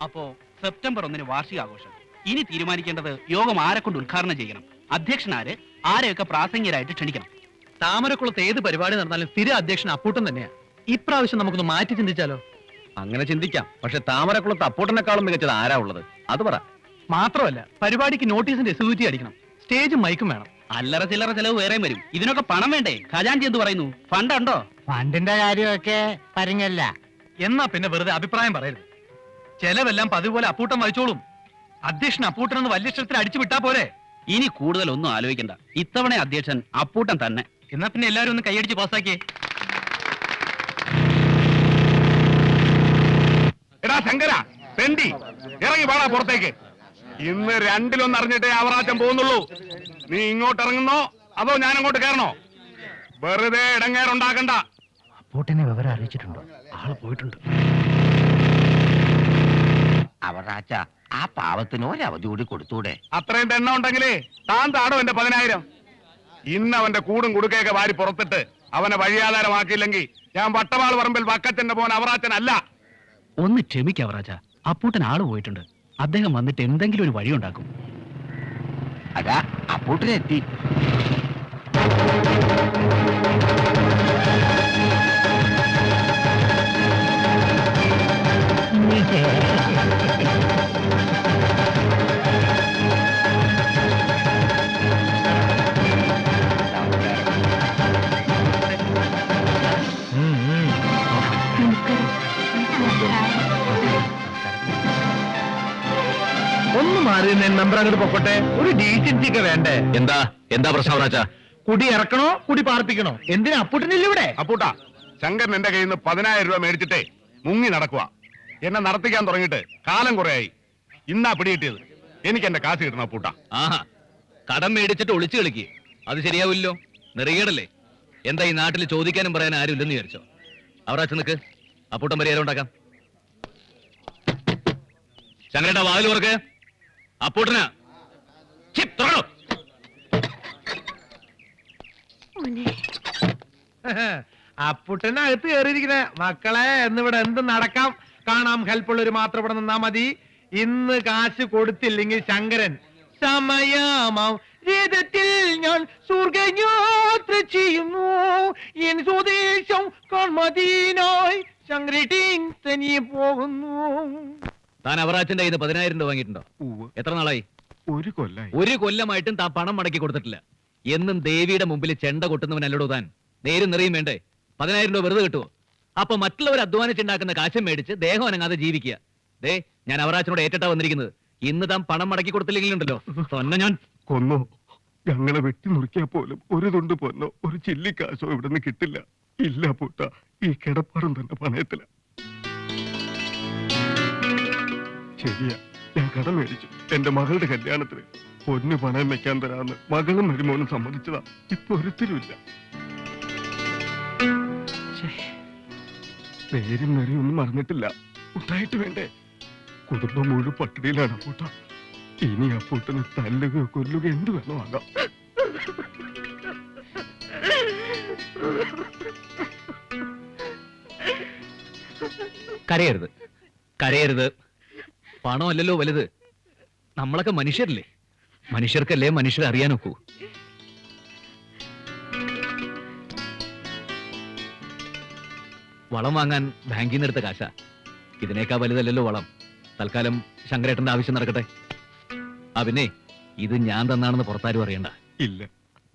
അപ്പോ സെപ്റ്റംബർ 1 വാർഷികാഘോഷം. ഇനി തീരുമാനിക്കേണ്ടത് യോഗം ആരെ കൊണ്ട് ഉദ്ഘാടനം ചെയ്യണം, അധ്യക്ഷനാര്, ആരെയൊക്കെ പ്രാസംഗികരായിട്ട് ക്ഷണിക്കണം. താമരക്കുളത്ത് ഏത് പരിപാടി നടന്നാലും സ്ഥിര അധ്യക്ഷൻ അപ്പൂട്ടൻ തന്നെയാ. ഇപ്രാവശ്യം നമുക്കൊന്ന് മാറ്റി ചിന്തിച്ചാലോ? അങ്ങനെ ചിന്തിക്കാം. പക്ഷെ താമരക്കുളത്ത് അപ്പൂട്ടനെക്കാളും മികച്ചത് ആരാ ഉള്ളത്? അത് പറ. മാത്രമല്ല, പരിപാടിക്ക് നോട്ടീസിന്റെ എക്സിക്യൂട്ടി അടിക്കണം, സ്റ്റേജും മൈക്കും വേണം. അല്ലറ ചില്ലറ ചെലവ് വേറെയും വരും. ഇതിനൊക്കെ പണം വേണ്ടേ? ഖജാൻജി എന്ത് പറയുന്നു? ഫണ്ട് ഉണ്ടോ? ഫണ്ടിന്റെ കാര്യമൊക്കെ പറഞ്ഞല്ല. എന്നാ പിന്നെ വെറുതെ അഭിപ്രായം പറയരുത്. ചെലവെല്ലാം പതിപോലെ അപ്പൂട്ടൻ വഹിച്ചോളും. അധ്യക്ഷൻ അപ്പൂട്ടനെന്ന് വലിയ ഇഷ്ടത്തിൽ അടിച്ചു വിട്ടാ പോരെ. ഇനി കൂടുതൽ ഒന്നും ആലോചിക്കണ്ട. ഇത്തവണ അധ്യക്ഷൻ അപ്പൂട്ടൻ തന്നെ. എന്നാ പിന്നെ എല്ലാരും ഒന്ന് കൈയടിച്ച് പാസ്സാക്കിയേ. എടാ ശങ്കര, തെണ്ടി ഇറങ്ങി പാടാ പുറത്തേക്ക്. ഇന്ന് രണ്ടിലൊന്നും അറിഞ്ഞിട്ടേ അവറാച്ചൻ പോകുന്നുള്ളൂ. നീ ഇങ്ങോട്ട് ഇറങ്ങുന്നോ അതോ ഞാൻ അങ്ങോട്ട് കയറണോ? വെറുതെ ഇടങ്ങേറുണ്ടാക്കണ്ട. അപ്പൂട്ടനെ വിവരം അറിയിച്ചിട്ടുണ്ടോ? ആള് പോയിട്ടുണ്ട്. അവറാച്ച, ആ പാവത്തിന് ഒരവധി കൂടി കൊടുത്തൂടെ? അത്രയും തെണ്ണ ഉണ്ടെങ്കിലേ താൻ താടോ എന്റെ 10,000. ഇന്ന് അവന്റെ കൂടും കുടുക്കയൊക്കെ വാരി പുറത്തിട്ട് അവനെ വഴിയാധാരമാക്കിയില്ലെങ്കിൽ ഞാൻ വട്ടവാൾ പറമ്പിൽ വക്കച്ചന്റെ പോൻ അവറാച്ചനല്ല. ഒന്ന് ക്ഷമിക്കാം അവറാച്ച, അപ്പൂട്ടൻ ആള് പോയിട്ടുണ്ട്. അദ്ദേഹം വന്നിട്ട് എന്തെങ്കിലും ഒരു വഴി ഉണ്ടാക്കും. അതാ അപ്പൂട്ടനെത്തി. ഒന്ന് മാറി മെമ്പർ അങ്ങോട്ട് പൊക്കട്ടെ. ഒരു ഡീസൻസി ഒക്കെ വേണ്ടേ? എന്താ പ്രശ്നം അവറാച്ച? കുടി ഇറക്കണോ കുടി പാർപ്പിക്കണോ? എന്തിനാ അപ്പൂട്ടനില്ല ഇവിടെ? അപ്പൂട്ടാ, ശങ്കരൻ എന്റെ കയ്യിൽ നിന്ന് 10,000 രൂപ മേടിച്ചിട്ടേ മുങ്ങി നടക്കുക. എന്നെ നടത്തിക്കാൻ തുടങ്ങിയിട്ട് കാലം കുറയായി. ഇന്നാ പിടികിട്ടിയത്. എനിക്ക് എന്റെ കാശ് കിട്ടണം അപ്പൂട്ടാ. ആഹാ, കടം മേടിച്ചിട്ട് ഒളിച്ചു കളിക്ക്. അത് ശരിയാവില്ലോ, നെറികേടല്ലേ. എന്താ ഈ നാട്ടിൽ ചോദിക്കാനും പറയാൻ ആരും ഇല്ലെന്ന് വിചാരിച്ചോ? അവറാച്ച നിക്ക്, അപ്പൂട്ടൻ പരിഹാരം ഉണ്ടാക്കാം. ശങ്കരേട്ടാ, വാതിൽ തുറക്ക്. അപ്പൂട്ടനാ അപ്പൂട്ടനകത്ത് കയറിയിരിക്കണേ. മക്കളെ, എന്നിവിടെ എന്ത് നടക്കാം കാണാം. ഹെൽപ്പുള്ളവര് മാത്രം ഇവിടെ നിന്നാ മതി. ഇന്ന് കാശ് കൊടുത്തില്ലെങ്കിൽ ശങ്കരൻ സമയമാം രഥത്തിൽ ഞാൻ സ്വർഗയാത്ര ചെയ്യുന്നു. എൻ സ്വദേശം കാൺമദീനായി ശങ്കരൻ തനിയെ പോകുന്നു. താൻ അവറാച്ചന്റെ കയ്യിൽ 10,000 രൂപ വാങ്ങിയിട്ടുണ്ടോ? എത്ര നാളായി? ഒരു കൊല്ലമായിട്ടും താൻ പണം മടക്കി കൊടുത്തിട്ടില്ല. എന്നും ദേവിയുടെ മുമ്പിൽ ചെണ്ട കൊട്ടുന്നവനല്ലോ താൻ. നേരും നിറയും വേണ്ടേ? 10,000 രൂപ വെറുതെ കിട്ടുമോ? അപ്പൊ മറ്റുള്ളവർ അധ്വാനിച്ചുണ്ടാക്കുന്ന കാശം മേടിച്ച് ദേഹം അനങ്ങാതെ ജീവിക്കുക. ദേ, ഞാൻ അവറാച്ചനോട് ഏറ്റിട്ടാ വന്നിരിക്കുന്നത്. ഇന്ന് താൻ പണം മടക്കി കൊടുത്തില്ലെങ്കിലുണ്ടല്ലോ തന്നെ ഞാൻ കൊന്നോ. ഞങ്ങളെ വെട്ടി മുറിക്കാൻ പോലും ഒരു തുണ്ട് പൊന്നോ ഒരു ചില്ലിക്കാശോ ഇവിടുന്ന് കിട്ടില്ല. ഇല്ല പൂട്ട, ഈ കിടപ്പാടും തന്നെ പണയത്തില. ശരിയാ, ഞാൻ കടം മേടിച്ചു. എന്റെ മകളുടെ കല്യാണത്തിന് പൊന്നു പണയം വെക്കാൻ തരാന്ന് മകളും മരുമോനും സമ്മതിച്ചതാ. ഇപ്പൊ ഒരിക്കലുമില്ല. പേരും നെറിയും ഒന്നും മറന്നിട്ടില്ല. ഉണ്ടായിട്ട് വേണ്ടേ? കുടുംബം മുഴുവൻ പട്ടിണിയിലാണ് അപ്പൂട്ട. ഇനി അപ്പൂട്ടന് തല്ലുകയോ കൊല്ലുകയോ എന്ത് വേണോ ആകാം. കരയരുത്, കരയരുത്. പണമല്ലല്ലോ വലുത്. നമ്മളൊക്കെ മനുഷ്യരല്ലേ. മനുഷ്യർക്കല്ലേ മനുഷ്യരെ അറിയാനൊക്കൂ. വളം വാങ്ങാൻ ബാങ്കിൽ നിന്ന് എടുത്ത കാശാ. ഇതിനേക്കാ വലുതല്ലല്ലോ വളം. തൽക്കാലം ശങ്കരേട്ടന്റെ ആവശ്യം നടക്കട്ടെ. ആ പിന്നെ, ഇത് ഞാൻ തന്നാണെന്ന് പുറത്താരും അറിയണ്ട. ഇല്ല,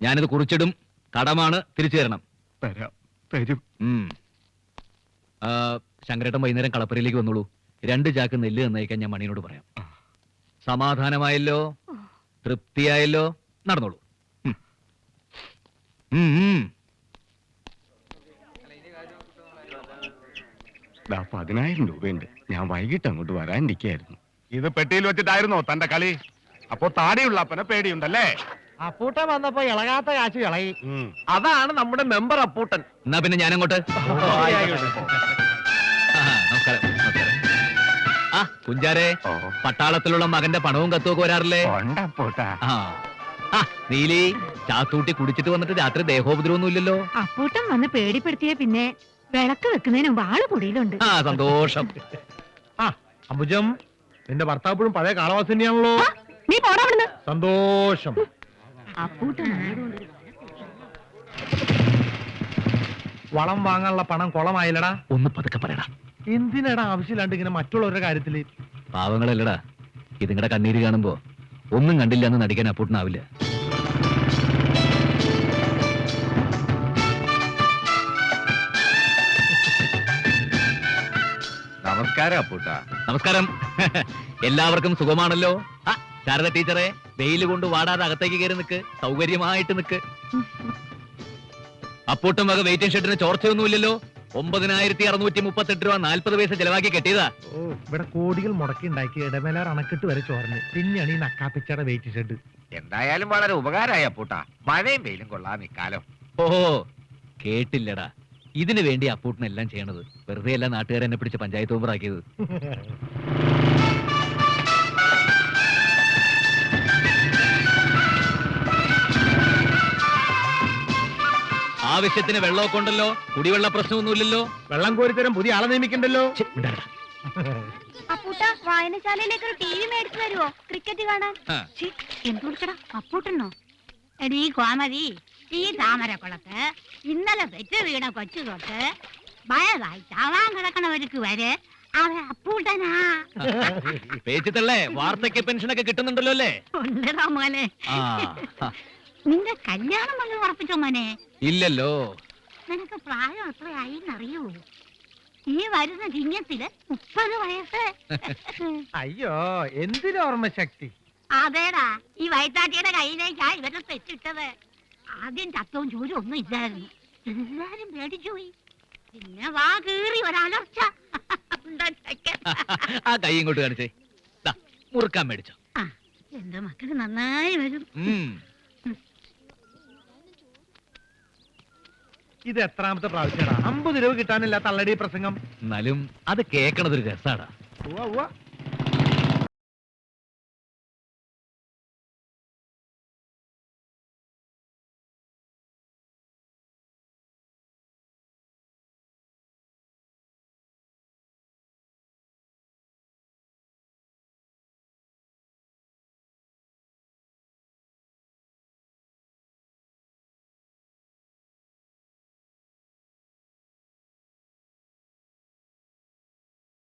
ഞാനിത് കുറിച്ചിടും. കടമാണ്, തിരിച്ചു തരണം. തരും. ശങ്കരേട്ടൻ വൈകുന്നേരം കളപ്പുരയിലേക്ക് വന്നോളൂ. 2 ചാക്ക് നെല്ല് തന്നയക്കാൻ ഞാൻ മണിയോട് പറയാം. സമാധാനമായല്ലോ? തൃപ്തിയായല്ലോ? നടന്നോളൂ. 10,000 രൂപയുണ്ട്. ഞാൻ വൈകിട്ട് അങ്ങോട്ട് വരാനിരിക്കായിരുന്നു. ഇത് പെട്ടിയിൽ വെച്ചിട്ടായിരുന്നോ തന്റെ കളി? അപ്പോ താടിയുള്ള അപ്പനെ പേടിയുണ്ടല്ലേ? അപ്പൂട്ടൻ വന്നപ്പോ ഇളകാത്ത കാശ് ഇളകി. അതാണ് നമ്മുടെ മെമ്പർ അപ്പൂട്ടൻ. എന്നാ പിന്നെ ഞാനങ്ങോട്ട്. നമസ്കാരം. ആ കുഞ്ചാരെ ഓ പട്ടാളത്തിലുള്ള മകന്റെ പണവും കത്തുമൊക്കെ വരാറില്ലേ ഉണ്ടപ്പൂട്ടാ. ആ ആ, നീലി ചാത്തൂട്ടി കുടിച്ചിട്ട് വന്നിട്ട് രാത്രി ദേഹോപദ്രവൊന്നും ഇല്ലല്ലോ. അപ്പൂട്ടൻ വന്ന് പേടിപ്പെടുത്തിയ പിന്നെ വിളക്ക് വെക്കുന്നതിന് മുമ്പ് ആള് പൊടിയിലുണ്ട്. ആ സന്തോഷം. ആ അംബുജം, നിന്റെ ഭർത്താപ്പോഴും പഴയ കാളവാസി തന്നെയാണല്ലോ. ആ, നീ പോടാ അവിടുന്ന്. സന്തോഷം. അപ്പൂട്ടൻ വളം വാങ്ങാനുള്ള പണം കുളമായില്ലടാ. ഒന്ന് പതുക്കെ പറയടാ. എന്തിനടാ ആവശ്യമില്ലാണ്ട് ഇങ്ങനെ മറ്റുള്ളവരുടെ കാര്യത്തില്? പാവങ്ങളല്ലടാ, ഇതിങ്ങടെ കണ്ണീര് കാണുമ്പോ ഒന്നും കണ്ടില്ല എന്ന് നടിക്കാൻ അപ്പൂട്ടനാവില്ല. നമസ്കാരം അപ്പൂട്ടാ. നമസ്കാരം. എല്ലാവർക്കും സുഖമാണല്ലോ. ആ, ശാരദ ടീച്ചറെ, വെയിൽ കൊണ്ട് വാടാതെ അകത്തേക്ക് കയറി നിൽക്ക്, സൗകര്യമായിട്ട് നിൽക്ക്. അപ്പൂട്ടം വക വെയിറ്റിംഗ് ഷെഡിന് ചോർച്ചയൊന്നുമില്ലല്ലോ. 9638 രൂപ 40 പൈസ ചെലവാക്കി കെട്ടിയതാ. ഓ, ഇവിടെ കോടികൾ മുടക്കി ഉണ്ടാക്കി ഇടമേലാർ അണക്കെട്ട് വരെ ചോർന്ന്. പിന്നെയാണ് ഈ നക്കാപ്പിച്ചയുടെ വെയിറ്റ് ഷെഡ്. എന്തായാലും വളരെ ഉപകാരമായി അപ്പൂട്ടാ. മഴയും വെയിലും കൊള്ളാൻ നിക്കാലോ. ഓഹോ, കേട്ടില്ലടാ. ഇതിനു വേണ്ടി അപ്പൂട്ടനെല്ലാം ചെയ്യണത്. വെറുതെ അല്ല നാട്ടുകാരെ എന്നെ പിടിച്ച് പഞ്ചായത്ത് മെമ്പറാക്കിയത്. ആവശ്യത്തിന് വെള്ളമൊക്കെ ഉണ്ടല്ലോ, കുടിവെള്ള പ്രശ്നമൊന്നുമില്ലല്ലോ. വെള്ളം കോരിത്തരം പുതിയ ആളെ നിയമിക്കണ്ടല്ലോ. ഛെ, മിണ്ടാതിരിടാ. അപ്പൂട്ട വായനശാലയിലേക്ക് ഒരു ടി വി മേടിച്ചു തരുവോ ക്രിക്കറ്റ് കാണാൻ? ആ. എന്ത് വിളിക്കടാ അപ്പൂട്ടനോ? എടീ കോമതി, ഈ താമരക്കുളത്ത് ഇന്നലെ പെറ്റ് വീണ കൊച്ചു തൊട്ട് വയതായി ചാവാൻ കിടക്കണവർക്ക് വരെ അവൻ അപ്പൂട്ടനാ. പേച്ചിത്തള്ളേ, വാർദ്ധക്യ പെൻഷനൊക്കെ കിട്ടുന്നുണ്ടല്ലോ അല്ലേ? ഉണ്ടടാ മോനെ. ആ, ആ. നിന്റെ കല്യാണം വന്ന് ഉറപ്പിച്ചോ മോനെ? ഇല്ലല്ലോ. നിനക്ക് പ്രായം എത്രയായി എന്നറിയൂ? ഈ വരുന്ന ചിങ്ങത്തില് 30 വയസ്സ്. അയ്യോ, എന്തിനു ഓർമ്മ ശക്തി. അതേടാ, ഈ വയറ്റാട്ടിയുടെ കയ്യിലേക്കാ ഇവരെ തെറ്റിട്ടത്. ആദ്യം ചത്തവും ചൂരും ഒന്നും ഇല്ലായിരുന്നു. എല്ലാരും പേടിച്ചുപോയി. പിന്നെ വാ കീറി ഒരലർച്ച. ആ കൈ ഇങ്ങോട്ട് കാണിച്ചേ. ദാ, മുറുക്കാൻ മേടിച്ചോ. ആ, എന്റെ മക്കള് നന്നായി വരും. ഇത് എത്രാമത്തെ പ്രാവശ്യടാ? 50 രൂപ കിട്ടാനില്ല തള്ളടി പ്രസംഗം. എന്നാലും അത് കേക്കണതൊരു രസാടാ. ഉവ്വ, ഉവ്വ.